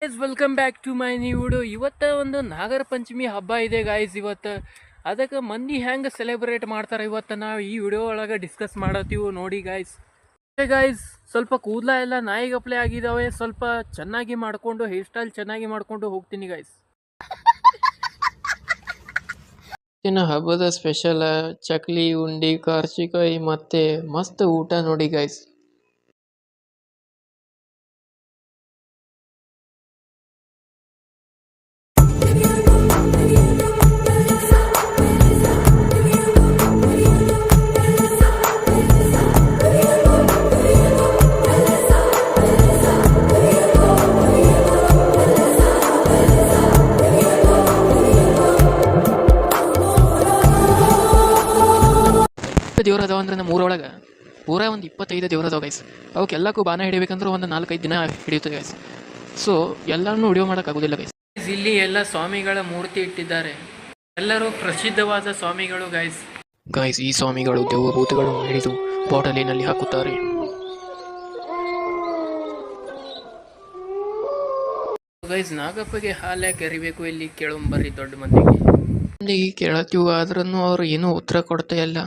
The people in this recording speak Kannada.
Guys welcome back to my new video. ಇವತ್ತು ಒಂದು ನಾಗರ ಪಂಚಮಿ ಹಬ್ಬ ಇದೆ ಗಾಯ್ಸ್. ಇವತ್ತು ಅದಕ್ಕೆ ಮಂದಿ ಹೆಂಗೆ ಸೆಲೆಬ್ರೇಟ್ ಮಾಡ್ತಾರೆ ಇವತ್ತು ನಾವು ಈ ವಿಡಿಯೋ ಒಳಗೆ ಡಿಸ್ಕಸ್ ಮಾಡತ್ತೀವಿ ನೋಡಿ ಗಾಯ್ಸ್. ಗಾಯ್ಸ್ ಸ್ವಲ್ಪ ಕೂದಲ ಎಲ್ಲ ನಾಯಿಗಪ್ಲೆ ಆಗಿದ್ದಾವೆ, ಸ್ವಲ್ಪ ಚೆನ್ನಾಗಿ ಮಾಡಿಕೊಂಡು ಹೇರ್ ಸ್ಟೈಲ್ ಚೆನ್ನಾಗಿ ಮಾಡಿಕೊಂಡು ಹೋಗ್ತೀನಿ ಗಾಯ್ಸ್. ಇನ್ನು ಹಬ್ಬದ ಸ್ಪೆಷಲ್ ಚಕ್ಲಿ, ಉಂಡಿ, ಕಾರ್ಚಿಕಾಯಿ ಮತ್ತೆ ಮಸ್ತ್ ಊಟ ನೋಡಿ ಗಾಯ್ಸ್. ದೇವ್ರ ಅದಾವ ಅಂದ್ರೆ ನಮ್ಮ ಊರೊಳಗೆ ಪೂರಾ ಒಂದು 25 ದೇವ್ರ ಅದಾವ ಗೈಸ್. ಅವಕ್ಕೆಲ್ಲಕ್ಕೂ ಬಾಣ ಹಿಡಿಬೇಕಂದ್ರೆ ಒಂದು 4-5 ದಿನ ಹಿಡಿಯುತ್ತೆ ಗೈಸ್. ಸೊ ಎಲ್ಲರನ್ನೂ ವಿಡಿಯೋ ಮಾಡೋಕ್ಕಾಗೋದಿಲ್ಲ ಗೈಸ್. ಇಲ್ಲಿ ಎಲ್ಲ ಸ್ವಾಮಿಗಳ ಮೂರ್ತಿ ಇಟ್ಟಿದ್ದಾರೆ, ಎಲ್ಲರೂ ಪ್ರಸಿದ್ಧವಾದ ಸ್ವಾಮಿಗಳು ಗೈಸ್. ಈ ಸ್ವಾಮಿಗಳು ದೇವಭೂತಗಳನ್ನು ಹಿಡಿದು ಬಾಟಲಿನಲ್ಲಿ ಹಾಕುತ್ತಾರೆ. ಗೈಸ್ ನಾಗಪ್ಪಗೆ ಹಾಲು ಯಾಕೆ ಎರಿಬೇಕು ಇಲ್ಲಿ ಕೇಳಂಬರ್ರಿ ದೊಡ್ಡ ಮಂದಿಗೆ ಕೇಳತ್ತೀವಿ, ಆದ್ರೂ ಅವ್ರು ಏನೂ ಉತ್ತರ ಕೊಡ್ತಾ ಇಲ್ಲ.